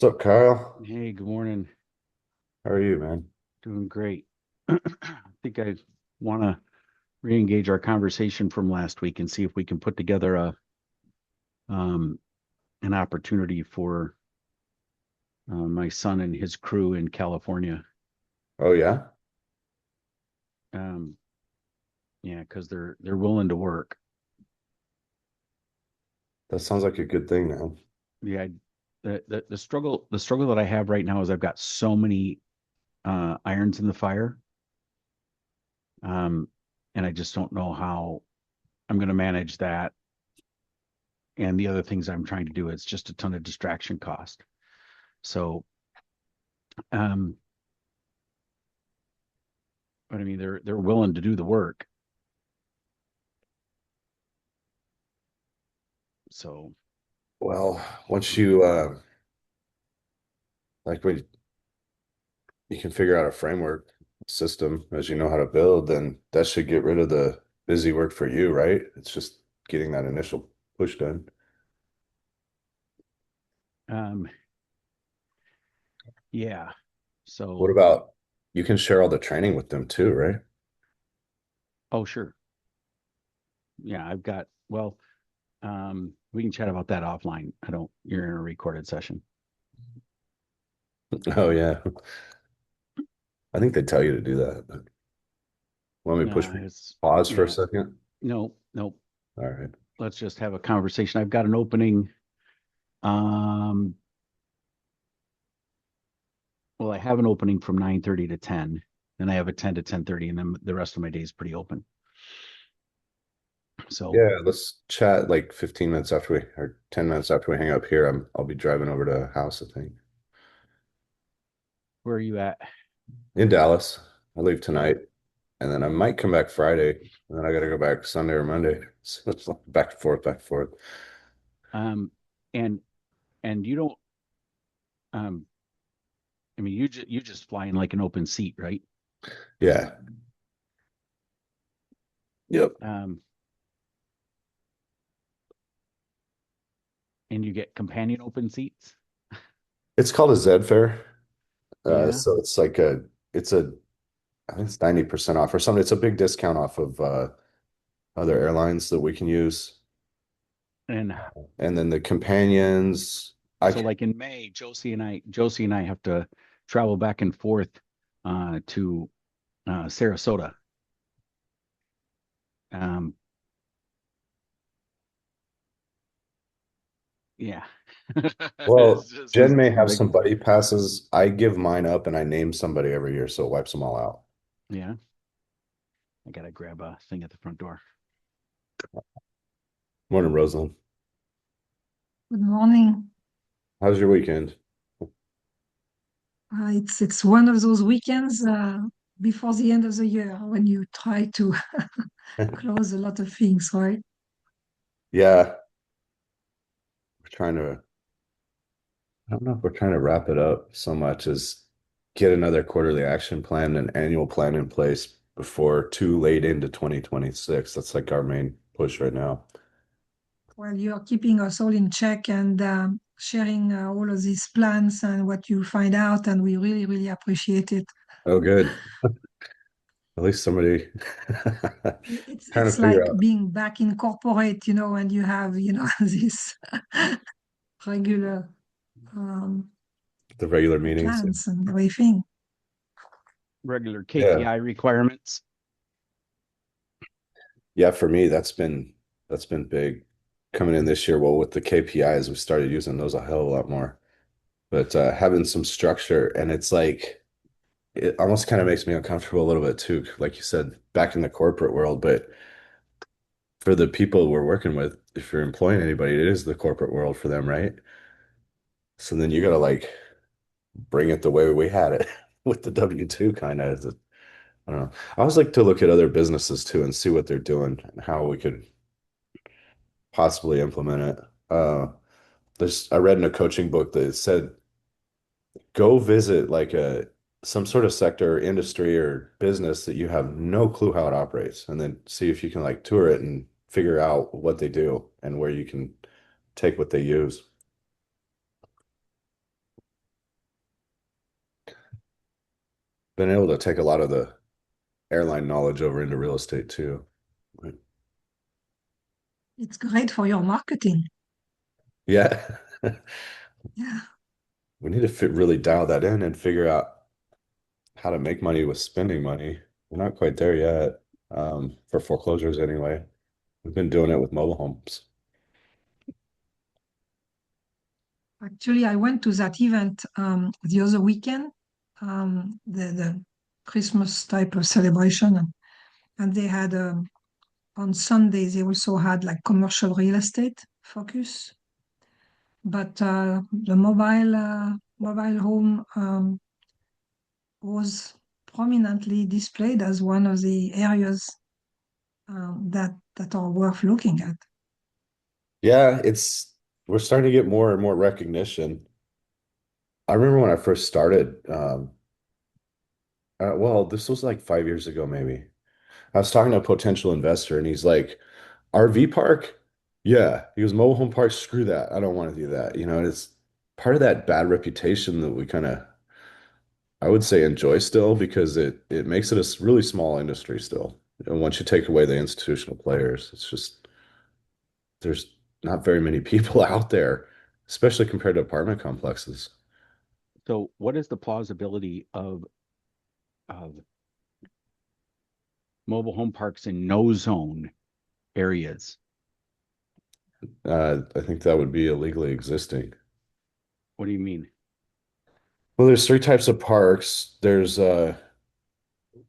What's up, Kyle? Hey, good morning. How are you, man? Doing great. I think I want to re-engage our conversation from last week and see if we can put together a um, an opportunity for my son and his crew in California. Oh yeah, Um, yeah, because they're willing to work. that sounds like a good thing, man. Yeah, the struggle that I have right now is I've got so many irons in the fire, um, and I just don't know how I'm going to manage that and the other things I'm trying to do. It's just a ton of distraction cost. So, um, but I mean, they're willing to do the work. So, Well, once you when you can figure out a framework system as you know how to build, then that should get rid of the busy work for you, right? It's just getting that initial push done. um, yeah. What So, about you can share all the training with them too, right? oh, sure. Yeah, we can chat about that offline. You're in a recorded session. Oh yeah. I think they tell you to do that, but let me push It's, pause for a yeah, second. no, no. All right. Let's just have a conversation. I've got an opening. Um, well, I have an opening from 9:30 to 10, and I have a 10 to 10:30, and then the rest of my day is pretty open. So, Yeah, let's chat like 15 minutes after we or 10 minutes after we hang up here. I'll be driving over to a house, I think. where are you at? In Dallas. I leave Okay. tonight and then I might come back Friday and then I gotta go back Sunday or Monday. So it's like back and forth, back and forth. Um, and and you don't um I mean, you just fly in like an open seat, right? Yeah. Yep. Um, and you get companion open seats. It's called a Zed fare. Yeah. So it's a I think it's 90% off or something. It's a big discount off of other airlines that we can use. And And then the companions, I so can like in May, Josie and I have to travel back and forth to Sarasota. Um, yeah. well, This Jen is may some have big. some buddy passes. I give mine up and I name somebody every year, so it wipes them all out. Yeah. I gotta grab a thing at the front door. Morning, Rosalind. Good morning. How's your weekend? It's one of those weekends before the end of the year when you try to close a lot of things, right? Yeah, we're trying to, I don't know if we're trying to wrap it up so much as get another quarterly action plan and annual plan in place before too late into 2026. That's like our main push right now. Well, you are keeping us all in check and sharing all of these plans and what you find out, and we really, really appreciate it. Oh, good. At least somebody It's trying to it's figure like out being back in corporate, and you have, this regular um, the regular meetings. plans and everything. Regular Yeah. KPI requirements. Yeah, for me, that's been big coming in this year. Well, with the KPIs, we started using those a hell of a lot more. But having some structure, and it's like it almost kind of makes me uncomfortable a little bit too, like you said, back in the corporate world. But for the people we're working with, if you're employing anybody, it is the corporate world for them, right? So then you gotta like bring it the way we had it with the W-2 kind of. I don't know. I always like to look at other businesses too and see what they're doing and how we could possibly implement it. I read in a coaching book that it said go visit like a some sort of sector or industry or business that you have no clue how it operates, and then see if you can like tour it and figure out what they do and where you can take what they use. been able to take a lot of the airline knowledge over into real estate too. Right. It's great for your marketing. Yeah. Yeah. We need to really dial that in and figure out how to make money with spending money. We're not quite there yet, for foreclosures anyway. We've been doing it with mobile homes. Actually, I went to that event the other weekend, the Christmas type of celebration, and they had on Sundays they also had like commercial real estate focus, but the mobile home was prominently displayed as one of the areas that are worth looking at. Yeah, we're starting to get more and more recognition. I remember when I first started, well, this was like 5 years ago, maybe. I was talking to a potential investor and he's like, RV park? Yeah. He goes, mobile home park, screw that. I don't want to do that. And it's part of that bad reputation that we kind of, I would say, enjoy still because it makes it a really small industry still. And once you take away the institutional players, it's just there's not very many people out there, especially compared to apartment complexes. So what is the plausibility of mobile home parks in no zone areas? I think that would be illegally existing. What do you mean? Well, there's three types of parks. There's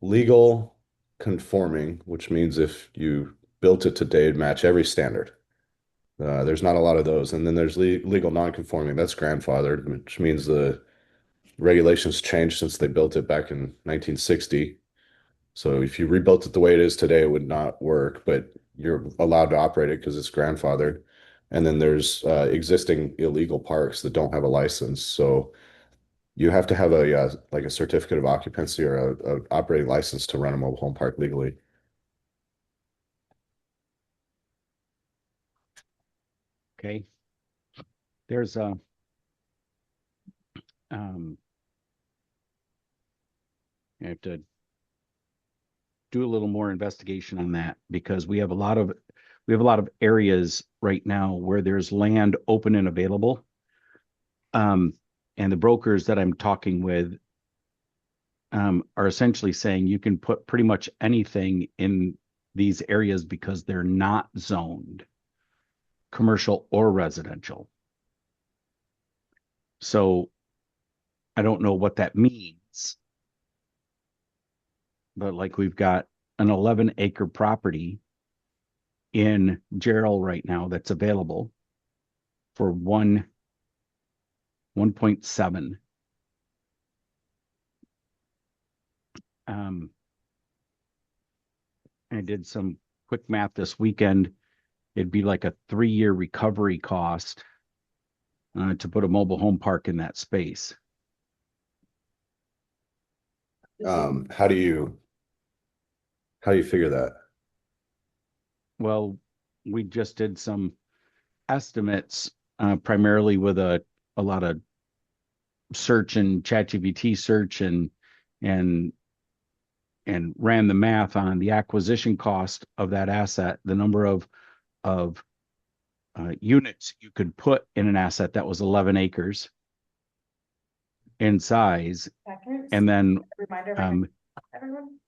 legal conforming, which means if you built it today, it'd match every standard. There's not a lot of those. And then there's legal non-conforming. That's grandfathered, which means the regulations changed since they built it back in 1960. So if you rebuilt it the way it is today, it would not work, but you're allowed to operate it because it's grandfathered. And then there's existing illegal parks that don't have a license. So you have to have a like a certificate of occupancy or a operating license to run a mobile home park legally. Okay. There's a um I have to do a little more investigation on that because we have a lot of areas right now where there's land open and available. And the brokers that I'm talking with are essentially saying you can put pretty much anything in these areas because they're not zoned commercial or residential. So I don't know what that means, but like we've got an 11-acre property in Gerald right now that's available for 1.7. I did some quick math this weekend. It'd be like a 3-year recovery cost to put a mobile home park in that space. How do you figure that? Well, we just did some estimates primarily with a lot of search and ChatGPT search and ran the math on the acquisition cost of that asset, the number of units you could put in an asset that was 11 acres in size, and then everyone,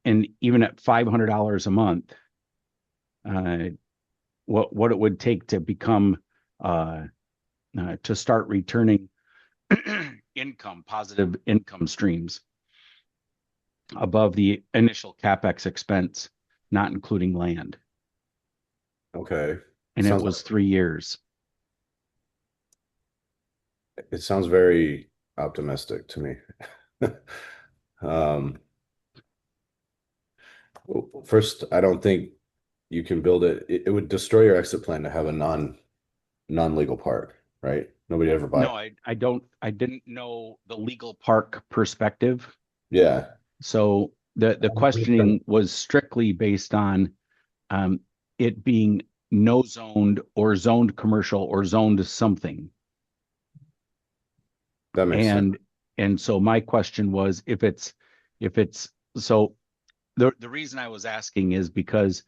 and even at $500 a month, uh, what it would take to become to start returning positive income streams above the initial capex expense, not including land. Okay. And it was 3 years. It sounds very optimistic to me. Um, First, I don't think you can build it. It would destroy your exit plan to have a non-legal park, right? Nobody ever buy No, it. I didn't know the legal park perspective. Yeah. So the questioning was strictly based on um, it being no zoned or zoned commercial or zoned something. That makes sense. And And so my question was, if it's so the reason I was asking is because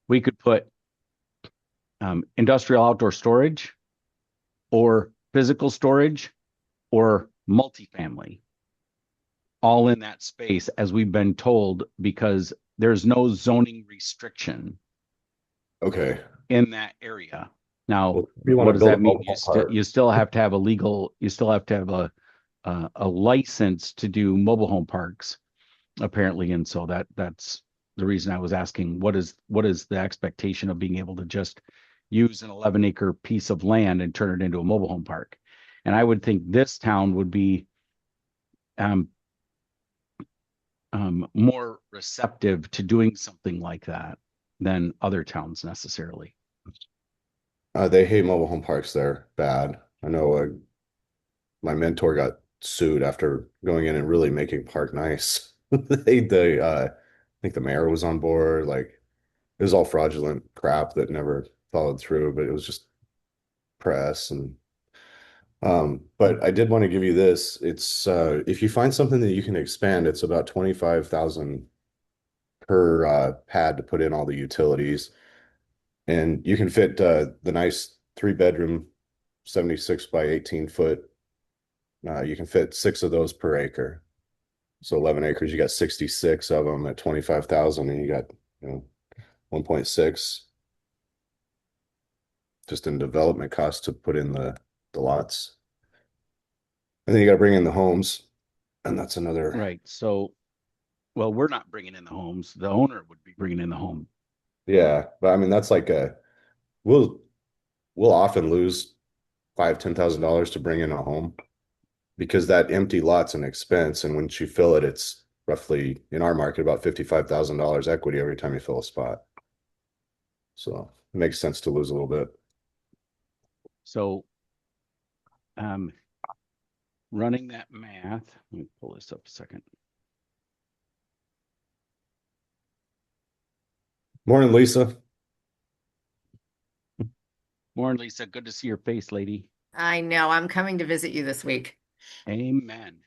we could put industrial outdoor storage or physical storage or multifamily all in that space, as we've been told, because there's no zoning restriction Okay. in that area. Now, Well, you want what to does build a that mean? mobile home You park. still have to have a legal, you still have to have a license to do mobile home parks, apparently. And so that's the reason I was asking, what is the expectation of being able to just use an 11-acre piece of land and turn it into a mobile home park? And I would think this town would be um, more receptive to doing something like that than other towns necessarily. They hate mobile home parks there bad. I know my mentor got sued after going in and really making park nice. I think the mayor was on board. Like it was all fraudulent crap that never followed through, but it was just press and but I did want to give you this. It's if you find something that you can expand, it's about 25,000 per pad to put in all the utilities. And you can fit the nice 3 bedroom 76 by 18 foot. You can fit 6 of those per acre. So 11 acres, you got 66 of them at 25,000 and you got, 1.6 just in development costs to put in the lots. And then you got to bring in the homes, and that's another. Right. So, well, we're not bringing in the homes. The owner would be bringing in the home. Yeah, but I mean that's like we'll we'll often lose $5,000 to $10,000 to bring in a home because that empty lot's an expense, and once you fill it, it's roughly in our market about $55,000 equity every time you fill a spot. So it makes sense to lose a little bit. So, um, running that math, let me pull this up a second. Morning, Lisa. Morning, Lisa. Good to see your face, lady. I know. I'm coming to visit you this week. Amen.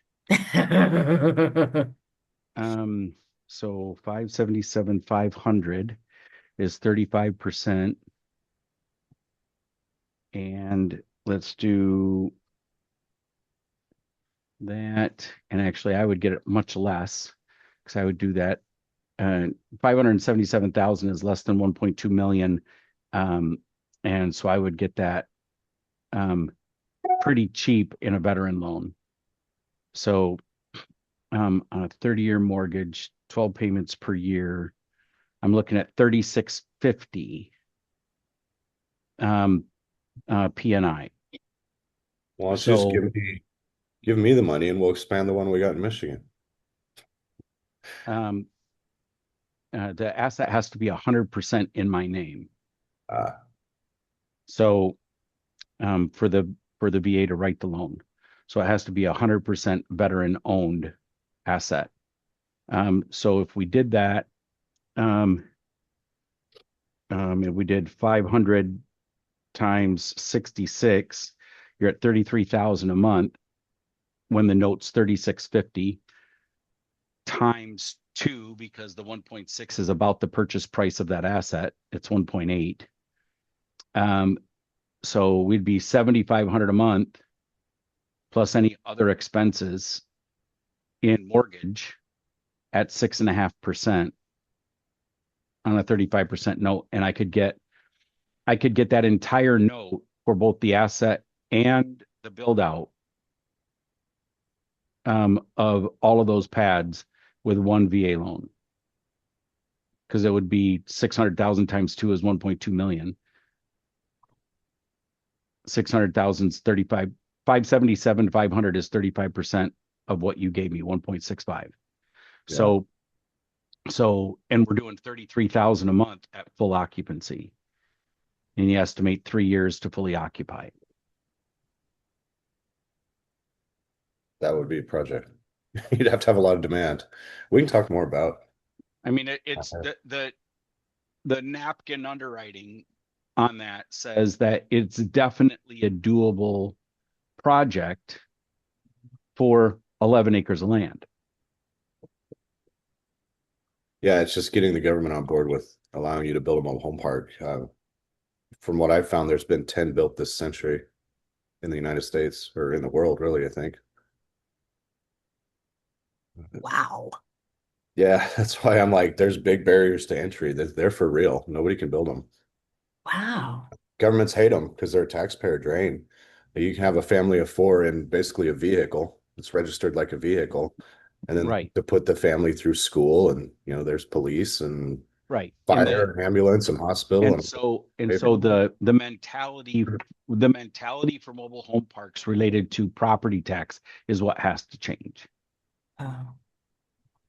So 577, 500 is 35%. And let's do that. And actually, I would get it much less because I would do that. 577,000 is less than 1.2 million. And so I would get that pretty cheap in a veteran loan. So on a 30-year mortgage, 12 payments per year, I'm looking at 3650 PNI. Well, why don't you just So give me the money and we'll expand the one we got in Michigan. the asset has to be 100% in my name. Ah, So for the VA to write the loan. So it has to be 100% veteran owned asset. So if we did that, if we did 500 times 66, you're at 33,000 a month when the note's 3650 times 2, because the 1.6 is about the purchase price of that asset. It's 1.8. So we'd be 7,500 a month plus any other expenses in mortgage at 6.5% on a 35% note. And I could get that entire note for both the asset and the build out of all of those pads with one VA loan. Because it would be 600,000 times 2 is 1.2 million. 600,000 is 35, 577, 500 is 35% of what you gave me, 1.65. yeah, And we're doing 33,000 a month at full occupancy. And you estimate 3 years to fully occupy. that would be a project. You'd have to have a lot of demand. We can talk more about. I mean, it's the napkin underwriting on that says that it's definitely a doable project for 11 acres of land. Yeah, it's just getting the government on board with allowing you to build a mobile home park. From what I've found, there's been 10 built this century in the United States or in the world, really, I think. Wow. Yeah, that's why I'm like, there's big barriers to entry. They're for real. Nobody can build them. Wow. Governments hate them because they're a taxpayer drain. You can have a family of four in basically a vehicle. It's registered like a vehicle. And then Right. to put the family through school and, there's police and Right. fire and ambulance and hospital And and so paper. the mentality for mobile home parks related to property tax is what has to change. Oh,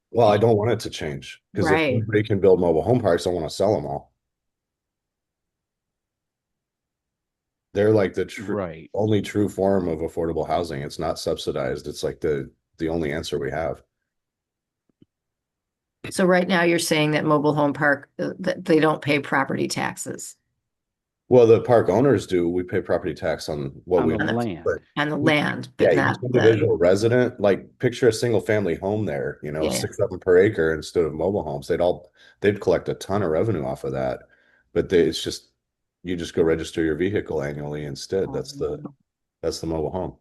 Well, I don't want it to change because if right. everybody can build mobile home parks, I want to sell them all. They're like the Right. only true form of affordable housing. It's not subsidized. It's like the only answer we have. So right now you're saying that mobile home park, that they don't pay property taxes Well, the park owners do. We pay property tax on what On we the on the, own, land. but on the land, yeah, but each not the, individual resident, like picture a single family home there, yeah. 6 of them per acre instead of mobile homes. They'd collect a ton of revenue off of that. But it's just you just go register your vehicle annually instead. That's the mobile home.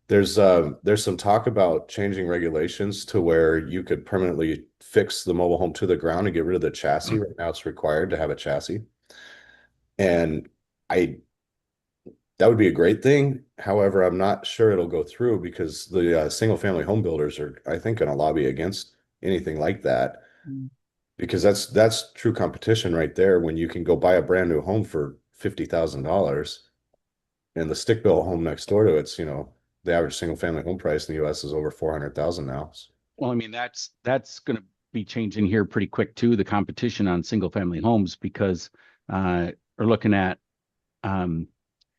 There's some talk about changing regulations to where you could permanently fix the mobile home to the ground and get rid of the chassis. Right now it's required to have a chassis. And I that would be a great thing. However, I'm not sure it'll go through because the single family home builders are, I think, going to lobby against anything like that because that's true competition right there when you can go buy a brand new home for $50,000 and the stick built home next door to it's, the average single family home price in the US is over 400,000 now. Well, I mean, that's going to be changing here pretty quick too, the competition on single family homes, because we're looking at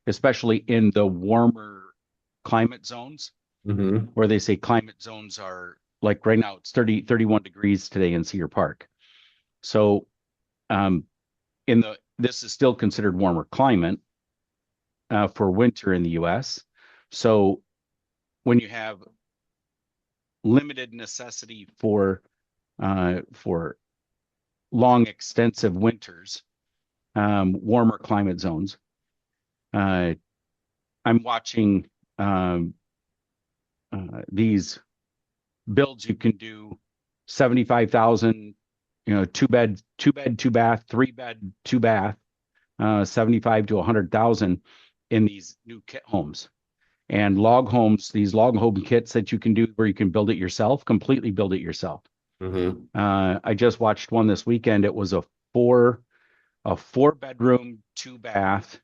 especially in the warmer climate zones Mm-hmm. where they say climate zones are like right now it's 31 degrees today in Cedar Park. So this is still considered warmer climate for winter in the US. So when you have limited necessity for long extensive winters, warmer climate zones, I'm watching these builds you can do 75,000, two bed, two bath, 3 bed, 2 bath, 75 to 100,000 in these new kit homes. And log homes, these log home kits that you can do where you can build it yourself, completely build it yourself. Mm-hmm. I just watched one this weekend. It was a four bedroom, 2 bath,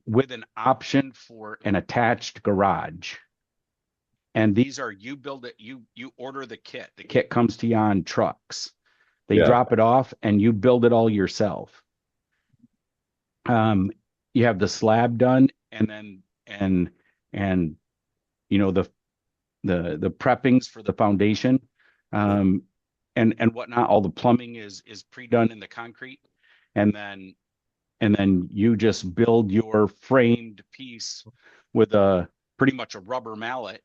with an option for an attached garage. And these are, you build it, you order the kit. The kit comes to you on trucks. They Yeah. drop it off and you build it all yourself. You have the slab done and then the preppings for the foundation, and whatnot. All the plumbing is pre-done in the concrete, and then you just build your framed piece with a pretty much a rubber mallet.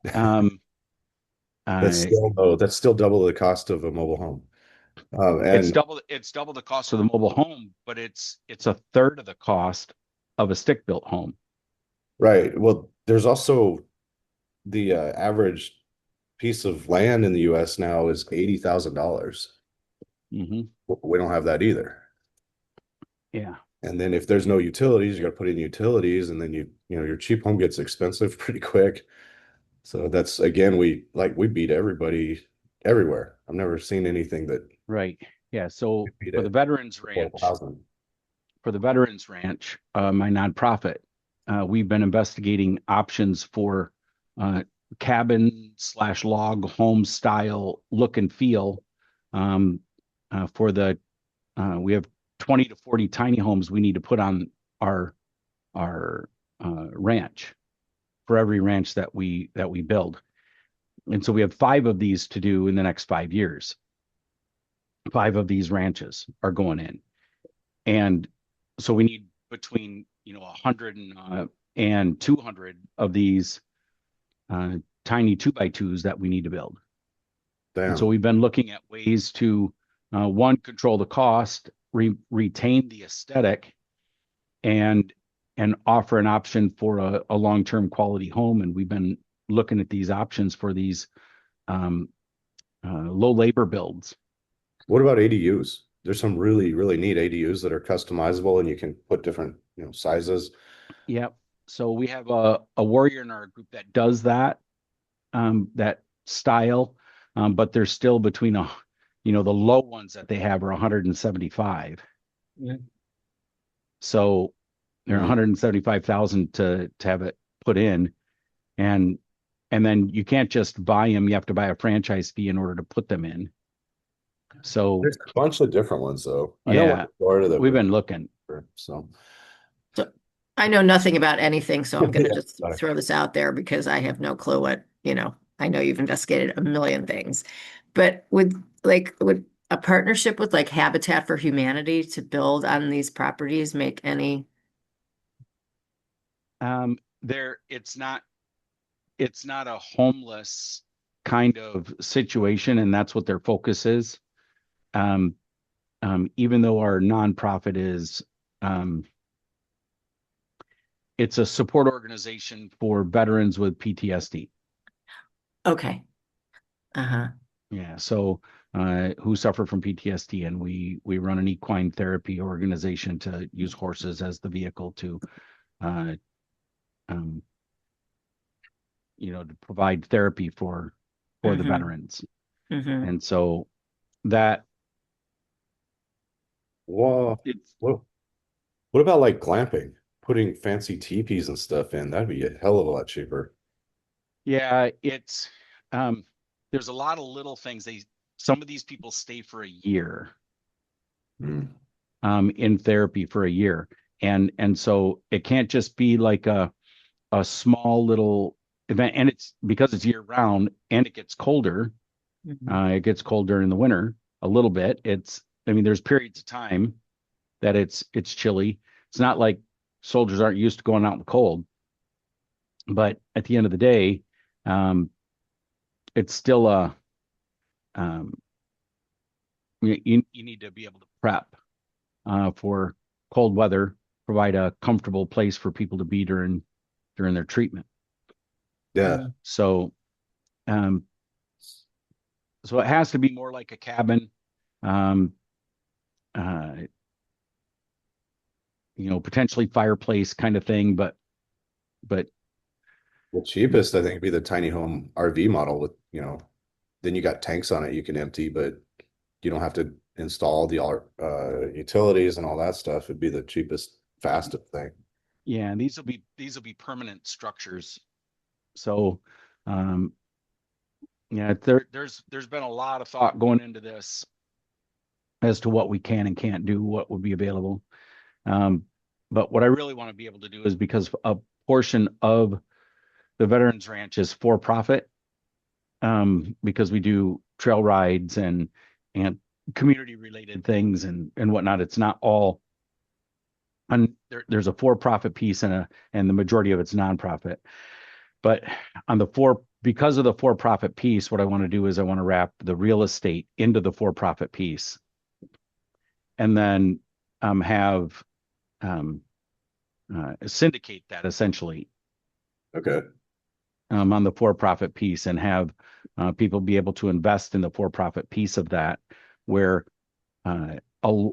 That's still double the cost of a mobile home. It's And double the cost of the mobile home, but it's a third of the cost of a stick built home. right. Well, there's also the average piece of land in the US now is $80,000. Mm-hmm. We don't have that either. Yeah. And then if there's no utilities, you got to put in utilities, and then your cheap home gets expensive pretty quick. So that's again, we beat everybody everywhere. I've never seen anything that Right. Yeah. So beat for the it. Veterans Affordable Ranch, housing. my nonprofit, we've been investigating options for cabin / log home style look and feel. For we have 20 to 40 tiny homes we need to put on our ranch for every ranch that we build. And so we have 5 of these to do in the next 5 years. 5 of these ranches are going in. And so we need between 100 and 200 of these tiny 2x2s that we need to build. And so Damn. we've been looking at ways to, one, control the cost, retain the aesthetic, and offer an option for a long-term quality home. And we've been looking at these options for these um, low labor builds. What about ADUs? There's some really, really neat ADUs that are customizable and you can put different, sizes. Yep. So we have a warrior in our group that does that style, but they're still between the low ones that they have are 175. Yeah. So they're Mm. 175,000 to have it put in, and then you can't just buy them. You have to buy a franchise fee in order to put them in. So There's a bunch of different ones though. I know one yeah, in Florida that we've been looking. so So I know nothing about anything, so I'm going to yeah, just got it. throw this out there because I have no clue I know you've investigated a million things, but would a partnership with like Habitat for Humanity to build on these properties make any? There, it's not a homeless kind of situation, and that's what their focus is. Um, Even though our nonprofit is, um, it's a support organization for veterans with PTSD. Okay. Uh-huh. Yeah, so who suffer from PTSD, and we run an equine therapy organization to use horses as the vehicle to, uh, um, to provide therapy for the Mm-hmm. veterans. Mm-hmm. And so that Whoa. it's What about like glamping? Putting fancy teepees and stuff in, that'd be a hell of a lot cheaper. yeah, it's um, there's a lot of little things. Some of these people stay for a year Mm. in therapy for a year, and so it can't just be like a small little event. And it's because it's year round and it gets colder. Mm-hmm. It gets colder in the winter a little bit. I mean, there's periods of time that it's chilly. It's not like soldiers aren't used to going out in the cold, but at the end of the day, um, it's still um, you need to be able to prep for cold weather, provide a comfortable place for people to be during their treatment. Yeah. So um, so it has to be more like a cabin, um, uh, potentially fireplace kind of thing, but The cheapest, I think, would be the tiny home RV model with, then you got tanks on it you can empty, but you don't have to install the utilities and all that stuff. It'd be the cheapest, fastest thing. yeah, and these will be permanent structures. So um, yeah, there's been a lot of thought going into this as to what we can and can't do, what would be available. Um, but what I really want to be able to do is, because a portion of the Veterans Ranch is for profit, because we do trail rides and community related things and whatnot. It's not all there's a for profit piece and the majority of it's nonprofit. But because of the for profit piece, what I want to do is I want to wrap the real estate into the for profit piece, and then have um, syndicate that essentially Okay. on the for-profit piece, and have people be able to invest in the for-profit piece of that, where uh, a,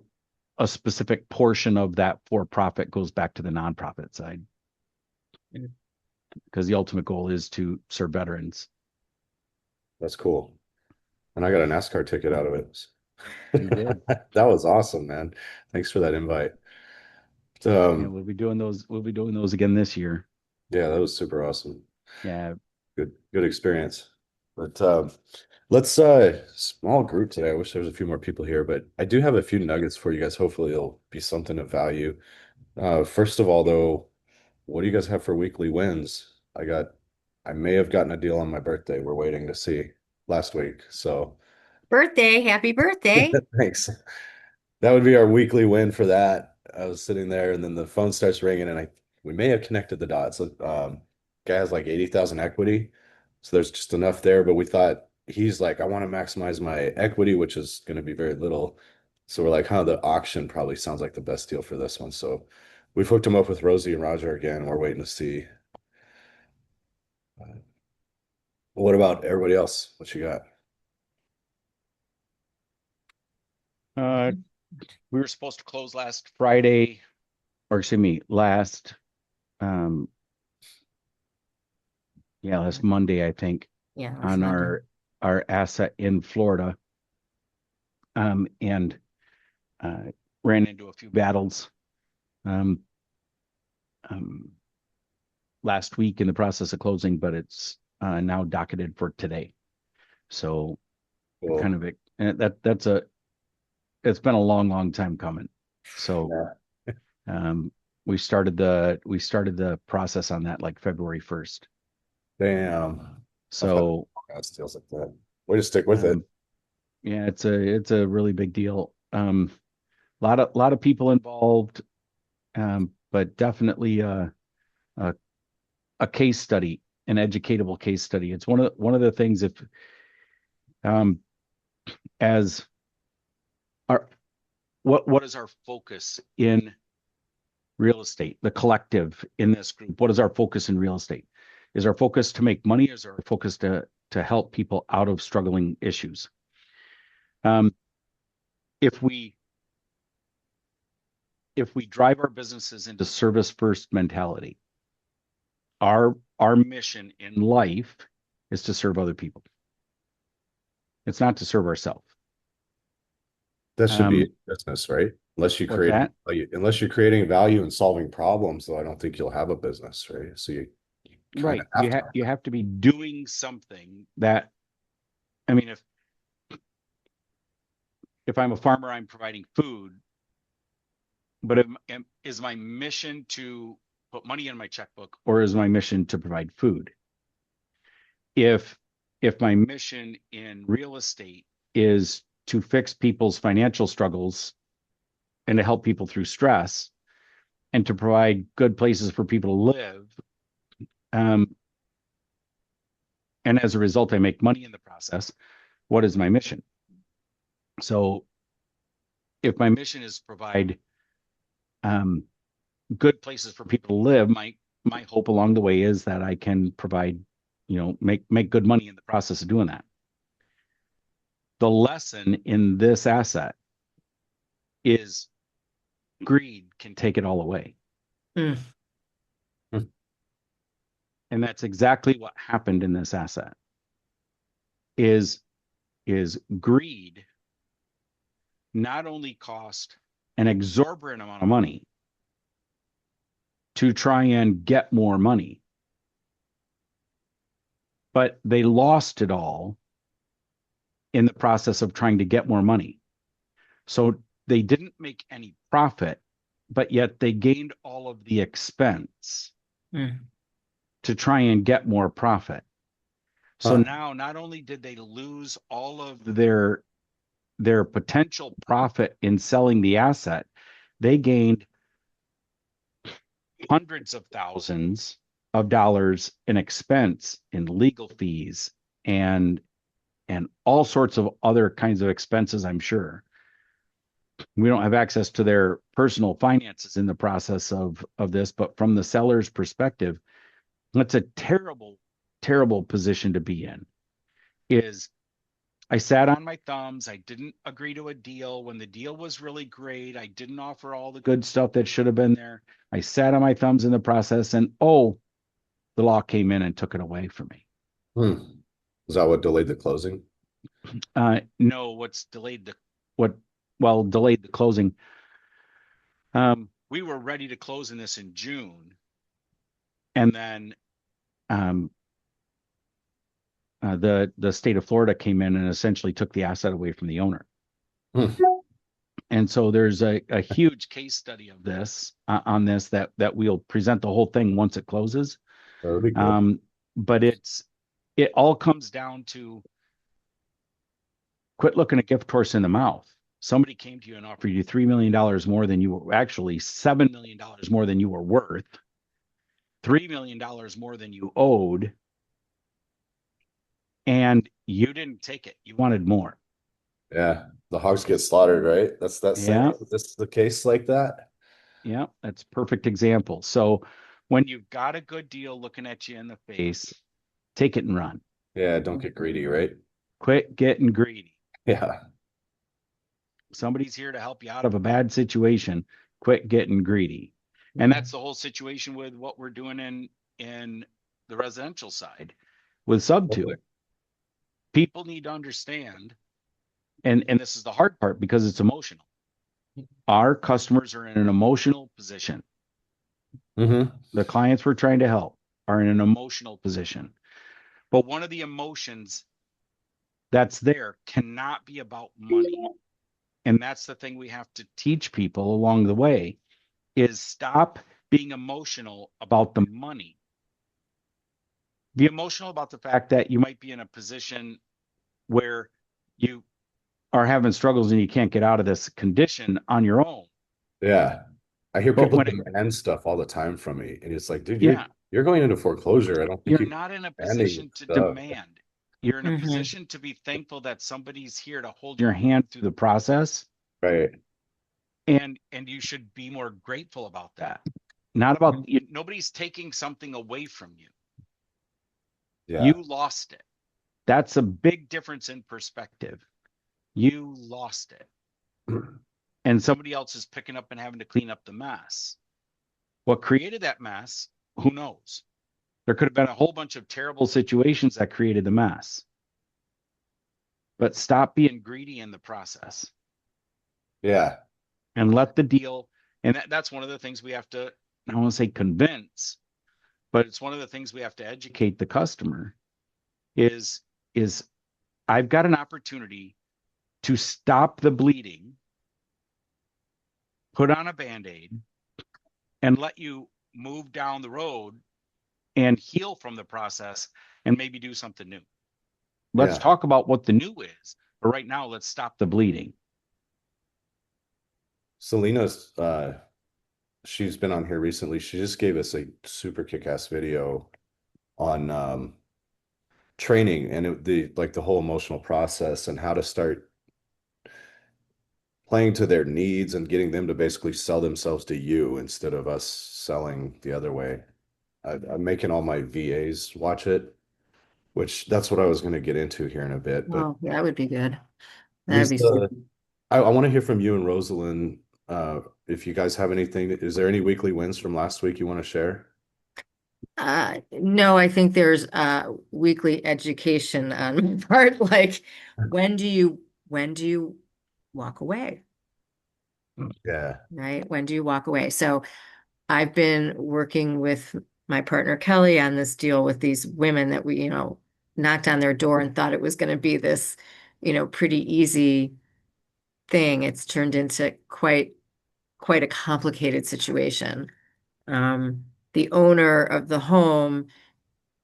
a specific portion of that for-profit goes back to the nonprofit side, because the ultimate goal is to serve veterans. That's cool. And I got a NASCAR ticket out of it. You did. That was awesome, man. Thanks for that invite. Yeah, Um, we'll be doing those. We'll be doing those again this year. yeah, that was super awesome. Yeah, Good experience. But let's small group today. I wish there was a few more people here, but I do have a few nuggets for you guys. Hopefully it'll be something of value. First of all, though, what do you guys have for weekly wins? I may have gotten a deal on my birthday. We're waiting to see last week. So Birthday, happy birthday. thanks. That would be our weekly win for that. I was sitting there and then the phone starts ringing and we may have connected the dots. So, guy has like 80,000 equity. So there's just enough there, but we thought he's like, I want to maximize my equity, which is going to be very little. So we're like, huh, the auction probably sounds like the best deal for this one. So we've hooked him up with Rosie and Roger again. We're waiting to see. What about everybody else? What you got? Uh, we were supposed to close last Friday, or excuse me, um, last Monday, I think, Yeah. on our asset in Florida. And ran into a few battles um, last week in the process of closing, but it's now docketed for today. So kind Cool. of it's been a long time coming. So Yeah. we started the process on that like February 1st. Damn. I've had So deals like that. Way to stick with it. yeah, it's a really big deal. Lot of people involved, but definitely a a case study, an educatable case study. It's one of the things if um as our what is our focus in real estate, the collective in this group? What is our focus in real estate? Is our focus to make money? Is our focus to help people out of struggling issues? Um, if we drive our businesses into service first mentality, our mission in life is to serve other people. It's not to serve ourselves. That should be business, right? What's that? Unless you're creating value and solving problems, though, I don't think you'll have a business, right? So you kind of Right. have to. You have to be doing something that, I mean, if I'm a farmer, I'm providing food, but is my mission to put money in my checkbook, or is my mission to provide food? If my mission in real estate is to fix people's financial struggles and to help people through stress and to provide good places for people to live, um, and as a result, I make money in the process, what is my mission? So if my mission is to provide um, good places for people to live, my hope along the way is that I can provide, make good money in the process of doing that. The lesson in this asset is greed can take it all away. Mm. And that's exactly what happened in this asset. Is greed not only cost an exorbitant amount of money to try and get more money, but they lost it all in the process of trying to get more money. So they didn't make any profit, but yet they gained all of the expense to try and get more profit. So now not only did they lose all of their potential profit in selling the asset, they gained hundreds of thousands of dollars in expense in legal fees and all sorts of other kinds of expenses, I'm sure. We don't have access to their personal finances in the process of this, but from the seller's perspective, that's a terrible position to be in. Is I sat on my thumbs. I didn't agree to a deal when the deal was really great. I didn't offer all the good stuff that should have been there. I sat on my thumbs in the process, and the law came in and took it away from me. Is that what delayed the closing? No, delayed the closing. We were ready to close in this in June, and then the state of Florida came in and essentially took the asset away from the owner. And so there's a huge case study of this on this that we'll present the whole thing once it closes. That would be good. But it all comes down to quit looking a gift horse in the mouth. Somebody came to you and offered you $3 million more than you were, actually $7 million more than you were worth, $3 million more than you owed. and you didn't take it. You wanted more. Yeah. The hogs get slaughtered, right? That's that Yeah. saying. This is the case like that. Yeah. That's a perfect example. So when you've got a good deal looking at you in the face, take it and run. Yeah, don't get greedy, right? Quit getting greedy. Yeah. Somebody's here to help you out of a bad situation. Quit getting greedy. And that's the whole situation with what we're doing in the residential side with sub two. People need to understand, and this is the hard part because it's emotional. Our customers are in an emotional position. Mm-hmm. The clients we're trying to help are in an emotional position. But one of the emotions that's there cannot be about money. And that's the thing we have to teach people along the way is stop being emotional about the money. Be emotional about the fact that you might be in a position where you are having struggles and you can't get out of this condition on your own. Yeah. I hear But people when it, demand stuff all the time from me. And it's like, dude, yeah, you're going into foreclosure. I don't think you're you're not in a demanding position to stuff. demand. You're in a Mm-hmm. position to be thankful that somebody's here to hold your hand through the process. Right. And you should be more grateful about that. Not about nobody's taking something away from you. Yeah. You lost it. That's a big difference in perspective. You lost it. And somebody else is picking up and having to clean up the mess. What created that mess? Who knows? There could have been a whole bunch of terrible situations that created the mess. But stop being greedy in the process Yeah. and let the deal. And that's one of the things we have to, I don't want to say convince, but it's one of the things we have to educate the customer is I've got an opportunity to stop the bleeding, put on a Band-Aid, and let you move down the road and heal from the process and maybe do something new. Let's Yeah. talk about what the new is, but right now let's stop the bleeding. Selena's she's been on here recently. She just gave us a super kick-ass video on training and the like the whole emotional process and how to start playing to their needs and getting them to basically sell themselves to you instead of us selling the other way. I'm making all my VAs watch it, which that's what I was going to get into here in a bit. But Oh, that would be good. That'd be Lisa, super. I want to hear from you and Rosalind. If you guys have anything, is there any weekly wins from last week you want to share? No, I think there's weekly education on my part. Like, when do you walk away? Yeah. Right? When do you walk away? So I've been working with my partner Kelly on this deal with these women that we, knocked on their door and thought it was going to be this, pretty easy thing. It's turned into quite a complicated situation. The owner of the home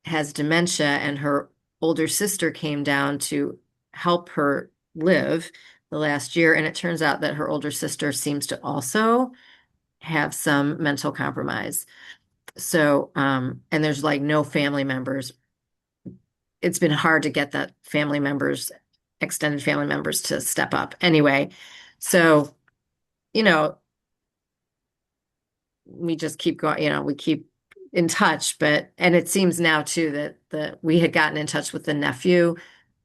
has dementia, and her older sister came down to help her live the last year. And it turns out that her older sister seems to also have some mental compromise. So, and there's like no family members. It's been hard to get that family members, extended family members to step up. Anyway, so, you know, we just keep going, we keep in touch, and it seems now too that we had gotten in touch with the nephew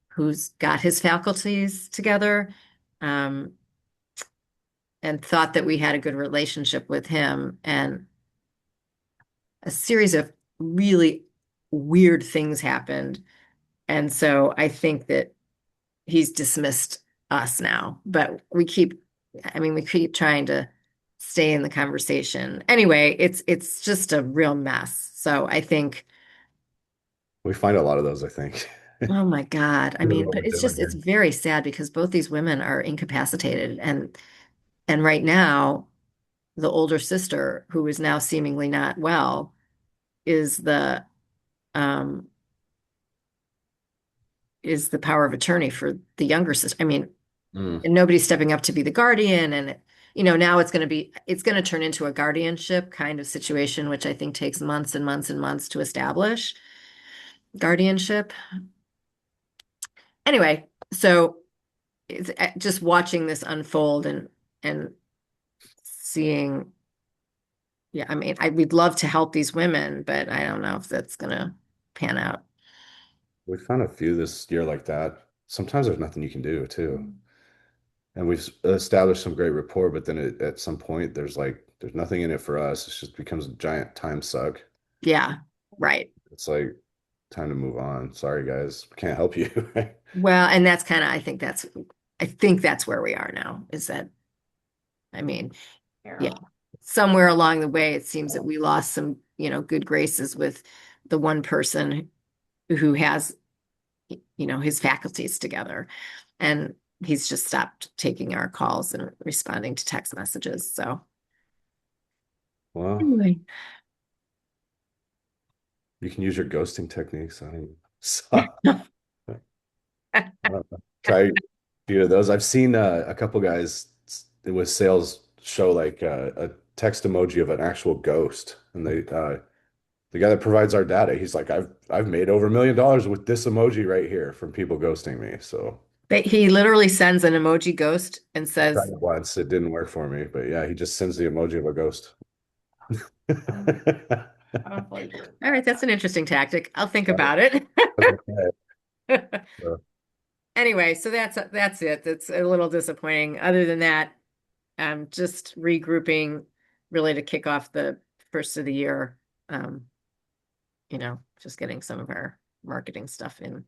who's got his faculties together, um, and thought that we had a good relationship with him, and a series of really weird things happened. And so I think that he's dismissed us now, but we keep trying to stay in the conversation. Anyway, it's just a real mess. So I think, We find a lot of those, I think. oh my God. I Doing mean, what but we're doing it's here. very sad because both these women are incapacitated, and right now the older sister, who is now seemingly not well, is um the power of attorney for the younger sister. I mean, Mm. and nobody's stepping up to be the guardian, and now it's going to turn into a guardianship kind of situation, which I think takes months and months and months to establish guardianship. Anyway, so it's just watching this unfold and seeing, yeah, I mean, we'd love to help these women, but I don't know if that's gonna pan out. We found a few this year like that. Sometimes there's nothing you can do too. And we've established some great rapport, but then at some point there's nothing in it for us. It just becomes a giant time suck. Yeah, right. It's like time to move on. Sorry guys, can't help you. Well, and that's kind of, I think that's where we are now, is that, I mean, yeah, somewhere along the way, it seems that we lost some, good graces with the one person who has, his faculties together. And he's just stopped taking our calls and responding to text messages. So Well, anyway. you can use your ghosting techniques on him. So, I don't know. Try a few of those. I've seen a couple guys with sales show like a text emoji of an actual ghost, and the guy that provides our data, he's like, I've made over $1 million with this emoji right here from people ghosting me. So He literally sends an emoji ghost and I tried says, it once, it didn't work for me, but yeah, he just sends the emoji of a ghost. all right, that's an interesting tactic. I'll think about it. Anyway, so that's it. That's a little disappointing. Other than that, just regrouping really to kick off the first of the year. Um, just getting some of our marketing stuff in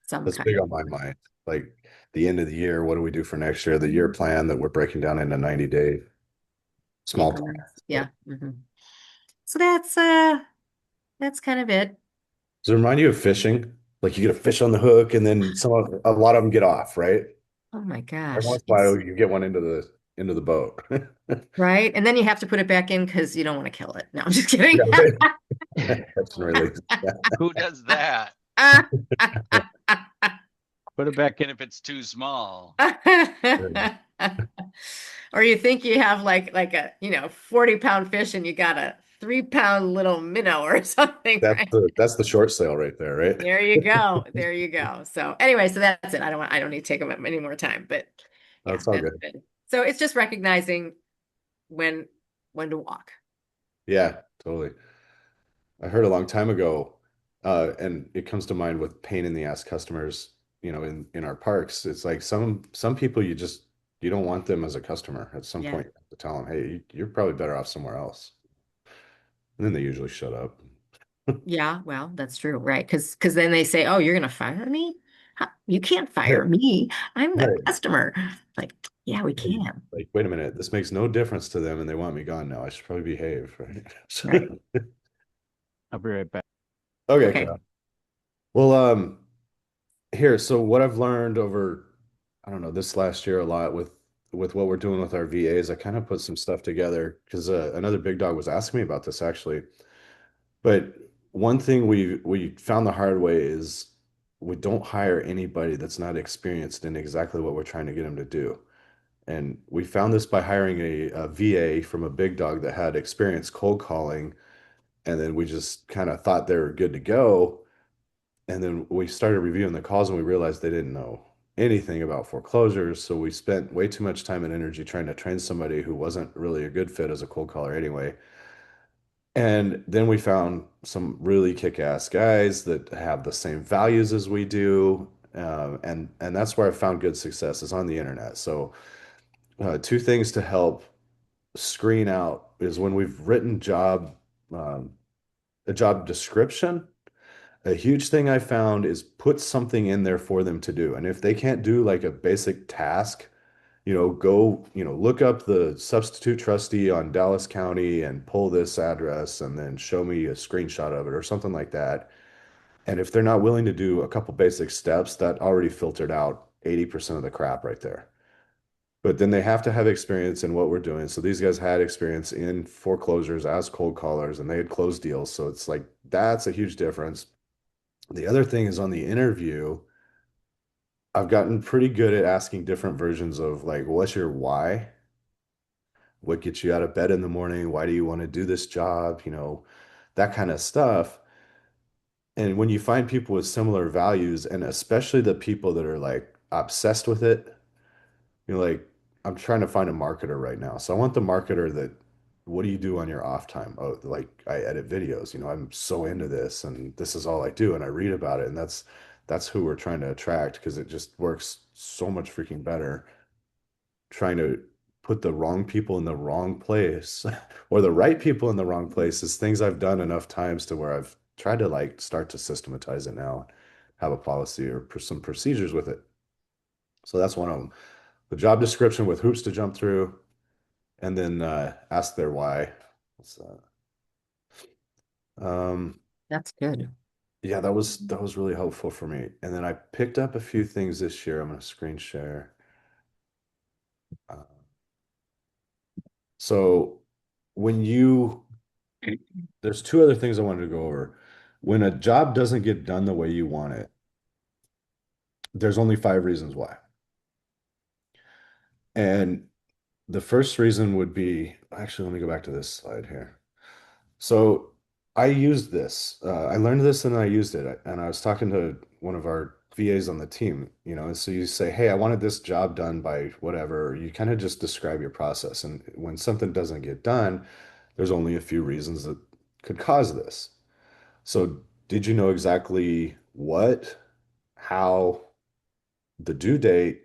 some That's kind big of on my mind. Like the end of the year, what do we do for next year? The year plan that we're breaking down into 90-day small plans. increments. But Yeah. So that's kind of it. does it remind you of fishing? Like you get a fish on the hook and then a lot of them get off, right? Oh my Every gosh. once in a while you get one into the boat. Right. And then you have to put it back in because you don't want to kill it. No, I'm just kidding. Yeah, right. Catch and release. Who does that? Put it back in if it's too small. Or you think you have like a 40-pound fish and you got a 3-pound little minnow or something, right? That's the short sale right there, right? There you go. There you go. So anyway, so that's it. I don't need to take up any more time, but yeah, That's all that's good. good. So it's just recognizing when when to walk. Yeah, totally. I heard a long time ago, and it comes to mind with pain in the ass customers, in our parks. It's like some people you don't want them as a customer. At some Yeah. point, you have to tell them, hey, you're probably better off somewhere else. And then they usually shut up. Yeah, well, that's true, right? Because then they say, "Oh, you're gonna fire me? You can't fire Right, me. I'm the right. customer." Like, yeah, we can. Like, wait a minute, this makes no difference to them, and they want me gone now. I should probably behave, right? Right. I'll be right back. Okay, Okay. Kyle. Well, here, so what I've learned over, I don't know, this last year a lot with what we're doing with our VAs, I kind of put some stuff together because another big dog was asking me about this actually. But one thing we found the hard way is we don't hire anybody that's not experienced in exactly what we're trying to get them to do. And we found this by hiring a VA from a big dog that had experience cold calling, and then we just kind of thought they were good to go. And then we started reviewing the calls and we realized they didn't know anything about foreclosures. So we spent way too much time and energy trying to train somebody who wasn't really a good fit as a cold caller anyway. And then we found some really kick-ass guys that have the same values as we do. And that's where I found good success is on the internet. So two things to help screen out is when we've written um, a job description. A huge thing I found is put something in there for them to do. And if they can't do like a basic task, go, look up the substitute trustee on Dallas County and pull this address and then show me a screenshot of it or something like that. And if they're not willing to do a couple basic steps, that already filtered out 80% of the crap right there. But then they have to have experience in what we're doing. So these guys had experience in foreclosures as cold callers and they had closed deals. So it's like that's a huge difference. The other thing is on the interview, I've gotten pretty good at asking different versions of like, what's your why? What gets you out of bed in the morning? Why do you want to do this job? That kind of stuff. And when you find people with similar values, and especially the people that are like obsessed with it, you're like, I'm trying to find a marketer right now. So I want the marketer that, what do you do on your off time? Oh, like I edit videos, I'm so into this and this is all I do and I read about it. And that's who we're trying to attract because it just works so much freaking better trying to put the wrong people in the wrong place or the right people in the wrong place is things I've done enough times to where I've tried to like start to systematize it now, have a policy or some procedures with it. So that's one of them. The job description with hoops to jump through, and then ask their why. What's that? That's good. Yeah, that was really helpful for me. And then I picked up a few things this year. I'm going to screen share. Uh, so when you there's two other things I wanted to go over. When a job doesn't get done the way you want it, there's only 5 reasons why. And the first reason would be, actually, let me go back to this slide here. So I used this. I learned this and I used it. And I was talking to one of our VAs on the team, and so you say, hey, I wanted this job done by whatever. You kind of just describe your process. And when something doesn't get done, there's only a few reasons that could cause this. So did you know exactly what, how, the due date,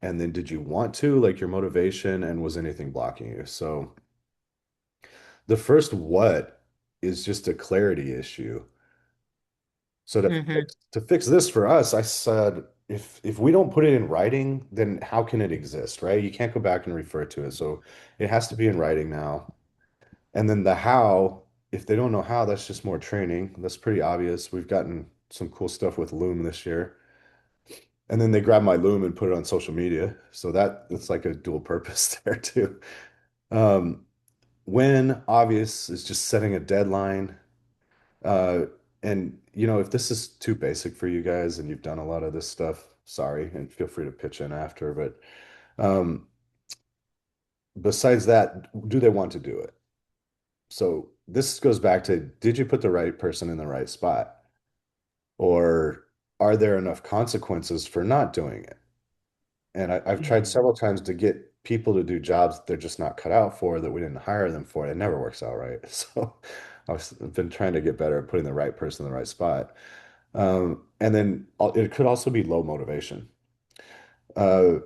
and then did you want to, like your motivation, and was anything blocking you? So the first what is just a clarity issue. So to Hmm. fix, to fix this for us, I said, if we don't put it in writing, then how can it exist, right? You can't go back and refer to it. So it has to be in writing now. And then the how, if they don't know how, that's just more training. That's pretty obvious. We've gotten some cool stuff with Loom this year. And then they grab my Loom and put it on social media. So it's like a dual purpose there too. Um, when obvious is just setting a deadline. Uh, and if this is too basic for you guys and you've done a lot of this stuff, sorry, and feel free to pitch in after. But um, besides that, do they want to do it? So this goes back to, did you put the right person in the right spot? Or are there enough consequences for not doing it? And I've tried several times to get people to do jobs that they're just not cut out for, that we didn't hire them for. It never works out right. So I've been trying to get better at putting the right person in the right spot. And then it could also be low motivation. Uh,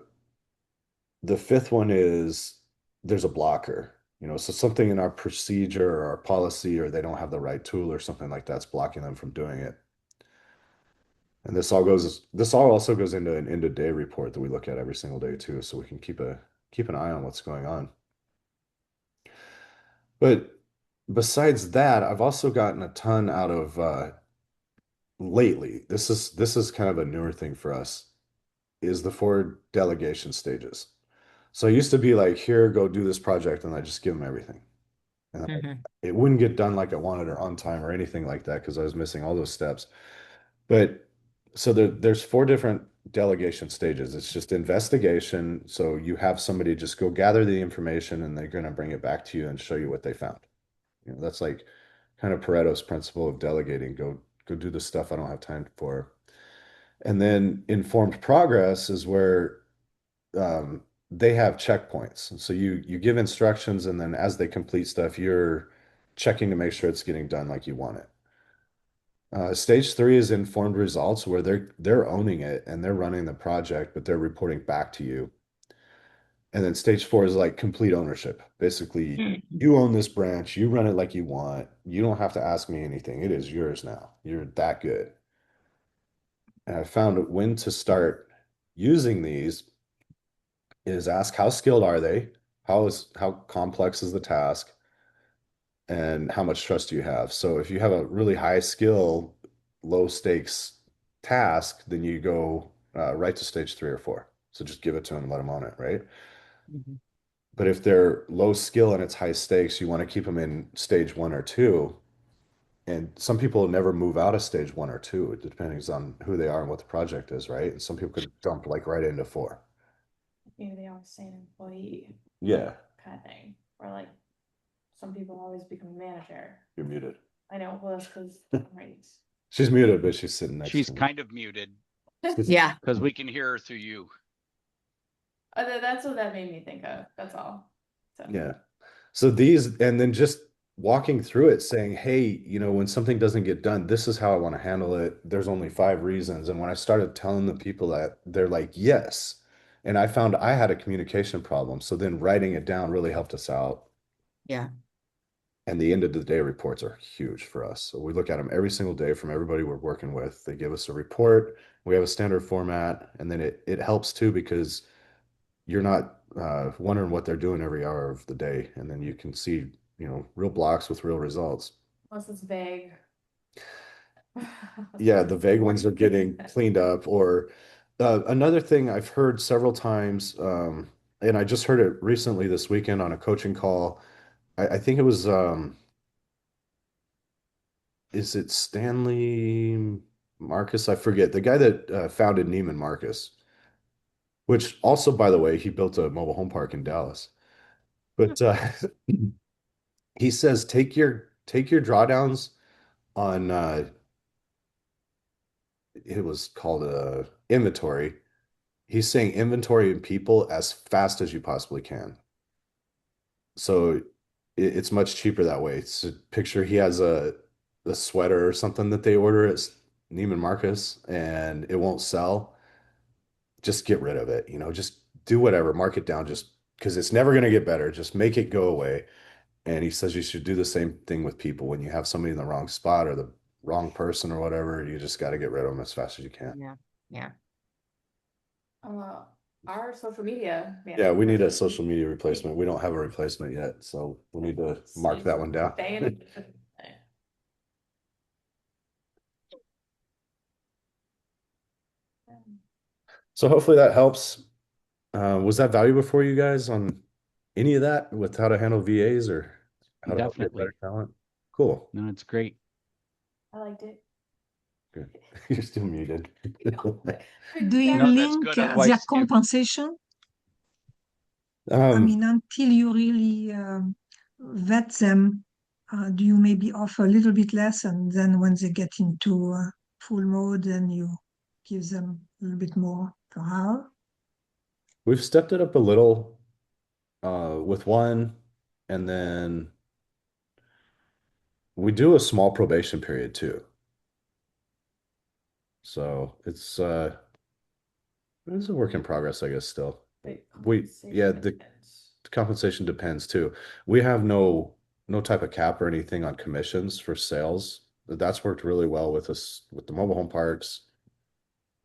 the fifth one is there's a blocker, so something in our procedure or our policy, or they don't have the right tool or something like that's blocking them from doing it. And this all also goes into an end of day report that we look at every single day too, so we can keep an eye on what's going on. But besides that, I've also gotten a ton out of lately. This is kind of a newer thing for us, is the 4 delegation stages. So I used to be like, here, go do this project, and I just give them everything. And Hmm. it wouldn't get done like I wanted or on time or anything like that because I was missing all those steps. But so there's 4 different delegation stages. It's just investigation. So you have somebody just go gather the information and they're going to bring it back to you and show you what they found. That's like kind of Pareto's principle of delegating. Go do the stuff I don't have time for. And then informed progress is where um, they have checkpoints. So you give instructions, and then as they complete stuff, you're checking to make sure it's getting done like you want it. Stage 3 is informed results, where they're owning it and they're running the project, but they're reporting back to you. And then stage 4 is like complete ownership. Basically, you own this branch, you run it like you want. You don't have to ask me anything. It is yours now. You're that good. And I found when to start using these is ask how skilled are they? How complex is the task? And how much trust do you have? So if you have a really high skill, low stakes task, then you go right to stage 3 or 4. So just give it to them and let them on it, right? Hmm. But if they're low skill and it's high stakes, you want to keep them in stage 1 or 2. And some people never move out of stage 1 or 2. It depends on who they are and what the project is, right? And some people could jump like right into 4. Maybe they always say an employee Yeah, kind of thing, or like some people always become a manager. you're muted. I know, well, that's because I'm right. She's muted, but she's sitting next She's to me. kind of muted Yeah. because we can hear her through you. That's what that made me think of. That's all. So Yeah. So these, and then just walking through it saying, hey, when something doesn't get done, this is how I want to handle it. There's only 5 reasons. And when I started telling the people that, they're like, yes. And I found I had a communication problem. So then writing it down really helped us out. Yeah. And the end of the day reports are huge for us. So we look at them every single day from everybody we're working with. They give us a report. We have a standard format. And then it helps too because you're not wondering what they're doing every hour of the day. And then you can see, real blocks with real results. unless it's vague. Yeah, the vague ones are getting cleaned up. Or another thing I've heard several times, and I just heard it recently this weekend on a coaching call. I think it was, is it Stanley Marcus? I forget. The guy that founded Neiman Marcus, which also, by the way, he built a mobile home park in Dallas. But he says take your drawdowns on it was called a inventory. He's saying inventory and people as fast as you possibly can. So it's much cheaper that way. It's a picture he has a sweater or something that they order at Neiman Marcus and it won't sell. Just get rid of it, just do whatever, mark it down just because it's never going to get better. Just make it go away. And he says you should do the same thing with people. When you have somebody in the wrong spot or the wrong person or whatever, you just got to get rid of them as fast as you can. Yeah. Yeah. Uh, our social media Yeah, we need a manager- social media replacement. We don't have a replacement yet, so we need to mark that one down. So hopefully that helps. Was that valuable for you guys on any of that with how to handle VAs or how to help get Definitely. better talent? Cool. No, it's great. I liked it. Good. You're still muted. Do you No, that's link good. their Otherwise, if compensation? I mean, until you really vet them, do you maybe offer a little bit less, and then when they get into full mode, then you give them a little bit more per hour? we've stepped it up a little with one, and then we do a small probation period too. So it's a work in progress, I guess, still. Yeah, the compensation depends too. We have no type of cap or anything on commissions for sales. That's worked really well with us with the mobile home parks.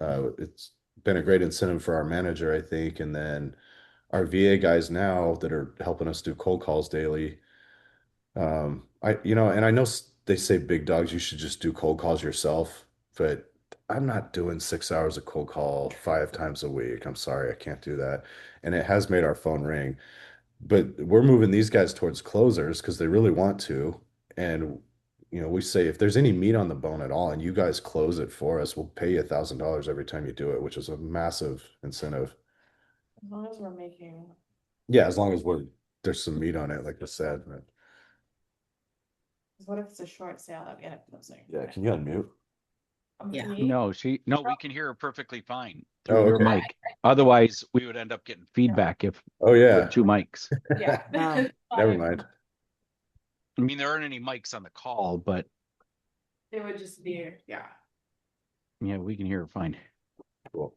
It's been a great incentive for our manager, I think, and then our VA guys now that are helping us do cold calls daily. And I know they say big dogs, you should just do cold calls yourself, but I'm not doing 6 hours of cold call 5 times a week. I'm sorry, I can't do that. And it has made our phone ring. But we're moving these guys towards closers because they really want to. And we say if there's any meat on the bone at all and you guys close it for us, we'll pay you $1,000 every time you do it, which is a massive incentive. As long as we're making. Yeah, as long as there's some meat on it, like I said. But 'Cause what if it's a short sale that we end up closing? yeah, can you unmute? Yeah. Me? no, we can hear her perfectly fine Oh, through your okay. mic. Otherwise, we would end up getting feedback if Oh we yeah. had 2 mics. Yeah. Never mind. I mean, there aren't any mics on the call, but It would just be, yeah. yeah, we can hear her fine. Cool.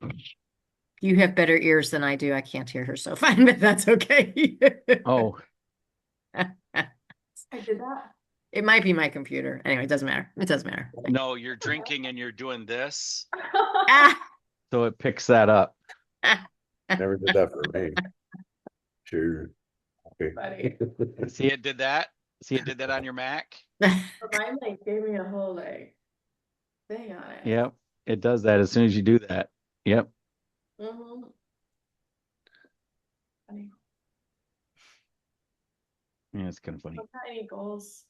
You have better ears than I do. I can't hear her so fine, but that's okay. Oh, I did that. It might be my computer. Anyway, it doesn't matter. It doesn't matter. no, you're drinking and you're doing this, Ah! so it picks that up. Never did that for me. Sure. Okay. Funny. See, it did that. See, it did that on your Mac. But mine like gave me a whole like thing on it. Yep, it does that as soon as you do that. Yep. Mm-hmm. Funny. Yeah, it's kind of funny. So got any goals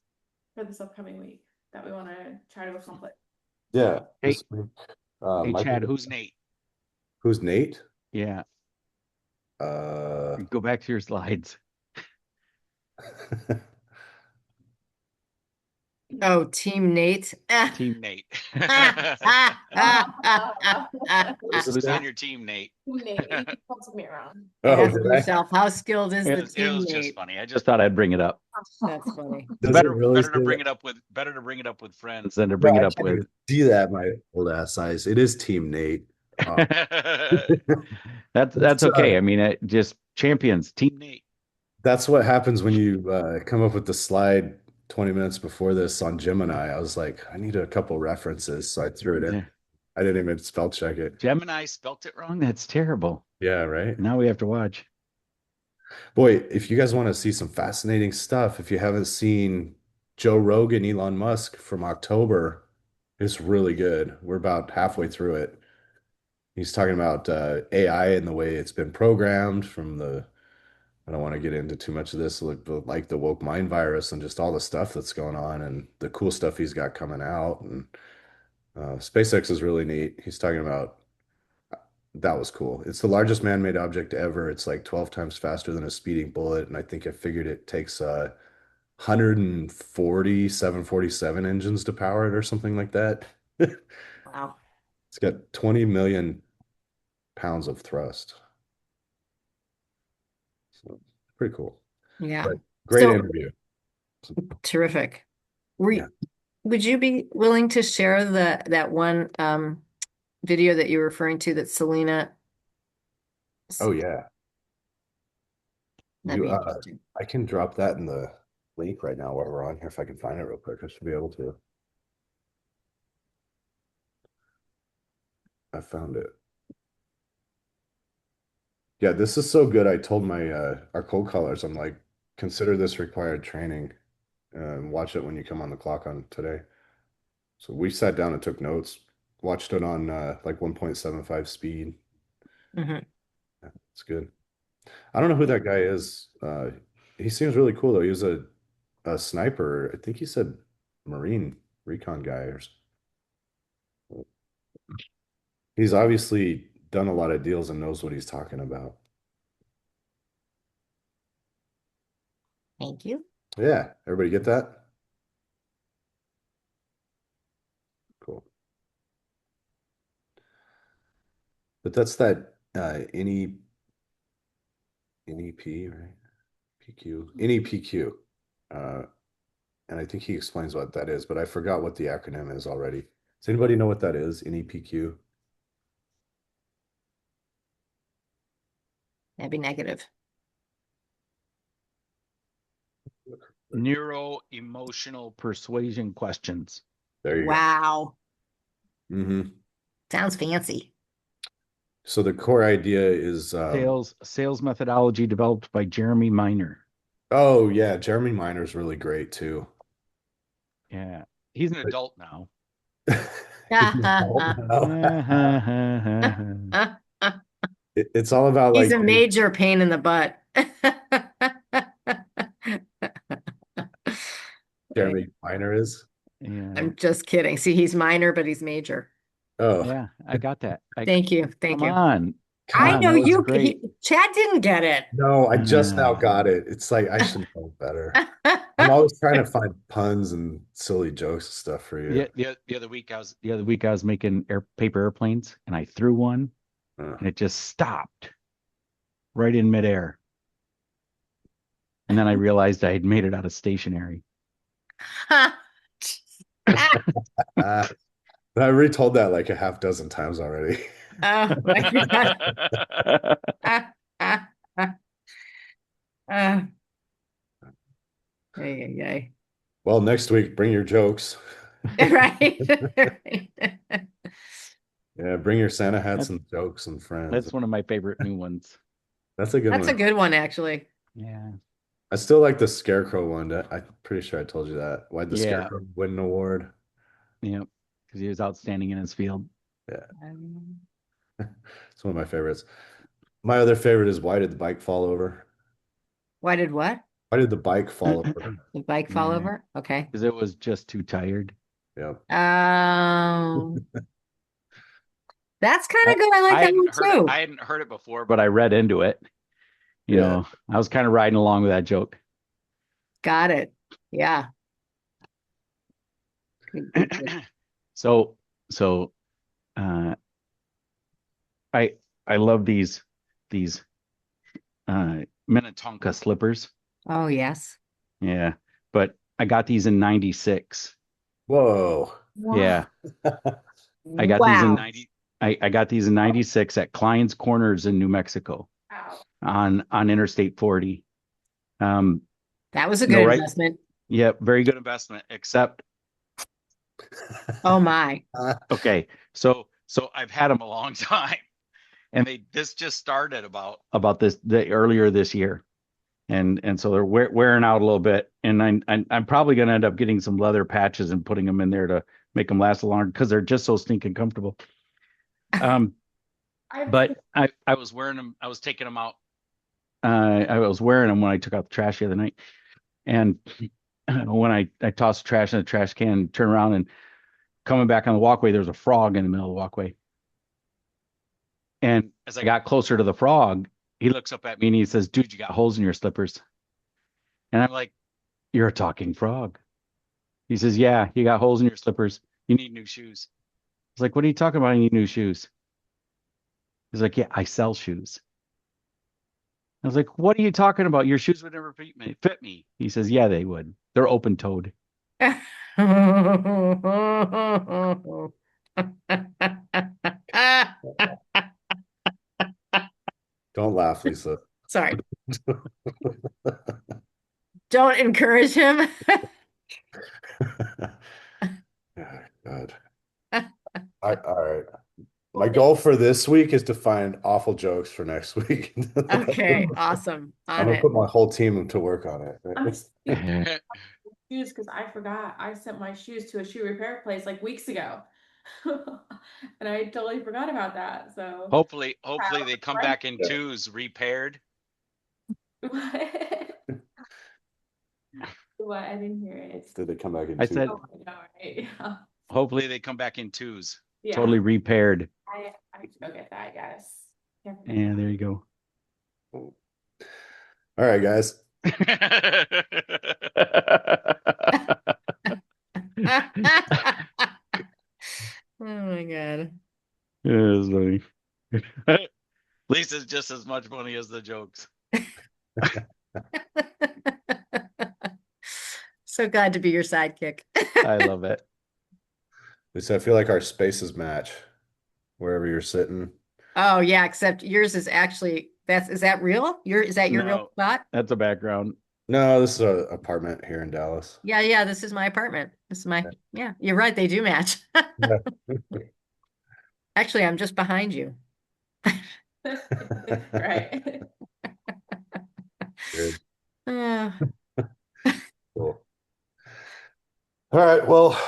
for this upcoming week that we want to try to accomplish? Yeah. Hey- this week, Hey, Michael- Chad, who's Nate? Who's Nate? Yeah, Uh, go back to your slides. Oh, Team Nate. Team Nate. This Who is was on good. your team, Nate? Nate, you told me around. Oh, Ask did I? yourself, how skilled is the It was just teammate? funny. I Just thought I'd bring it up. That's funny. It's Does it better really to say bring that? it up with friends than to No, bring it I up can't even with. see that, my old ass eyes. It is Team Nate. Oh. That's It's, okay. I mean, it just champions, Team Nate. that's what happens when you come up with the slide 20 minutes before this on Gemini. I was like, I need a couple references, so I threw it in. Yeah. I didn't even spell check it. Gemini spelt it wrong. That's terrible. Yeah, right. Now we have to watch. Boy, if you guys want to see some fascinating stuff, if you haven't seen Joe Rogan, Elon Musk from October, it's really good. We're about halfway through it. He's talking about AI and the way it's been programmed from the, I don't want to get into too much of this, like the woke mind virus and just all the stuff that's going on and the cool stuff he's got coming out. And SpaceX is really neat. He's talking about that was cool. It's the largest man-made object ever. It's like 12 times faster than a speeding bullet. And I think I figured it takes 140 747 engines to power it or something like that. Wow. It's got 20 million pounds of thrust. So pretty cool. Yeah. But great So interview. terrific. Yeah. Would you be willing to share that one video that you're referring to that Selena? Oh yeah. That'd You be interesting. I can drop that in the link right now while we're on here if I can find it real quick. I should be able to. I found it. Yeah, this is so good. I told my our cold callers, I'm like, consider this required training and watch it when you come on the clock on today. So we sat down and took notes, watched it on like 1.75 speed. Mhm. Yeah, it's good. I don't know who that guy is. He seems really cool though. He was a sniper. I think he said Marine recon guy or he's obviously done a lot of deals and knows what he's talking about. Thank you. Yeah, everybody get that? Cool. But that's that NEP, right? PQ, NEPQ. Uh, and I think he explains what that is, but I forgot what the acronym is already. Does anybody know what that is? NEPQ? That'd be negative. Neuro emotional persuasion questions. There you Wow. go. Hmm. Sounds fancy. So the core idea is, Sales methodology developed by Jeremy Miner. oh yeah, Jeremy Miner's really great too. Yeah, he's an But- adult now. It's all about He's like a major pain in the butt. Jeremy Miner is. Yeah, I'm just kidding. See, he's minor, but he's major. Oh, yeah, I got that. Thank you. Thank Come you. on. I God, know that was you. great. Chad didn't get it. no, I just now Yeah. got it. It's like I should know better. I'm always trying to find puns and silly jokes and stuff for you. The other week I was making paper airplanes and I threw one Uh, and it just stopped right in midair. And then I realized I had made it out of stationery. I retold that like a half dozen times already. Oh my God. Yay. Well, next week, bring your jokes. Right. Yeah, bring your Santa hats and jokes and friends. That's one of my favorite new ones. That's a good That's a one. good one, actually. Yeah. I still like the Scarecrow one. I'm pretty sure I told you that. Why'd the Yeah. Scarecrow win an award? Yeah. Because he was outstanding in his field. It's one of my favorites. My other favorite is why did the bike fall over? Why did what? Why did the bike fall over? The bike fall Yeah. over? Okay. Because it was just too tired. Yep. That's kind of good. I like that one too. I hadn't heard it before, but I read into it. You Yeah. know, I was kind of riding along with that joke. Got it. Yeah. Good, good, good. So, so, uh, I, I love these, Minnetonka slippers. Oh, yes. Yeah. But I got these in 96. Whoa. Yeah. I got these in Wow. 90. I got these in 96 at Klein's Corners in New Mexico Wow. on Interstate 40. Um, That was a no, good right. investment. Yeah, very good investment, except Oh my. okay. So I've had them a long time, and this just started about the earlier this year. And so they're wearing out a little bit, and I'm probably going to end up getting some leather patches and putting them in there to make them last longer because they're just so stinking comfortable. I've But I was wearing them. I was taking them out. I was wearing them when I took out the trash the other night, and when I tossed the trash in the trash can, turn around and coming back on the walkway, there was a frog in the middle of the walkway. And as I got closer to the frog, he looks up at me and he says, "Dude, you got holes in your slippers." And I'm like, "You're a talking frog." He says, "Yeah, you got holes in your slippers. You need new shoes." I was like, "What are you talking about? I need new shoes." He's like, "Yeah, I sell shoes." I was like, "What are you talking about? Your shoes would never fit me." He says, "Yeah, they would. They're open toed." Don't laugh, Lisa. Sorry. Don't encourage him. Oh, God. All right. My goal for this week is to find awful jokes for next week. Okay, awesome. I'm On gonna it. put my whole team to work on it. I'm shoes because I forgot I sent my shoes to a shoe repair place like weeks ago. And I totally forgot about that. So Hopefully they come Right. back in twos repaired. what? What? I didn't hear it. Did they come back in I two? said, Oh, I know, right? Yeah. hopefully they come back in twos. Yeah. Totally repaired. I should go get that, yes. And there you go. All right, guys. Oh my God. It was funny. Lisa's just as much funny as the jokes. So glad to be your sidekick. I love it. Lisa, I feel like our spaces match wherever you're sitting. Oh yeah, except yours is actually is that real? Is that your real No, spot? that's a background. No, this is an apartment here in Dallas. Yeah, yeah, this is my apartment. This is yeah, you're right, they do match. Yeah. Actually, I'm just behind you. Right. Good. Uh, Cool. All right. Well,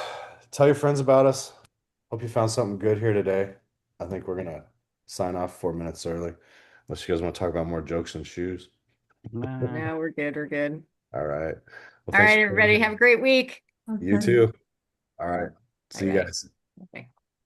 tell your friends about us. Hope you found something good here today. I think we're gonna sign off 4 minutes early. Unless you guys want to talk about more jokes and shoes. Nah. no, we're good, we're good. All right. Well, All thanks right, for everybody, have a great week. You Okay. too. All right. See you Bye-bye. guys. Okay.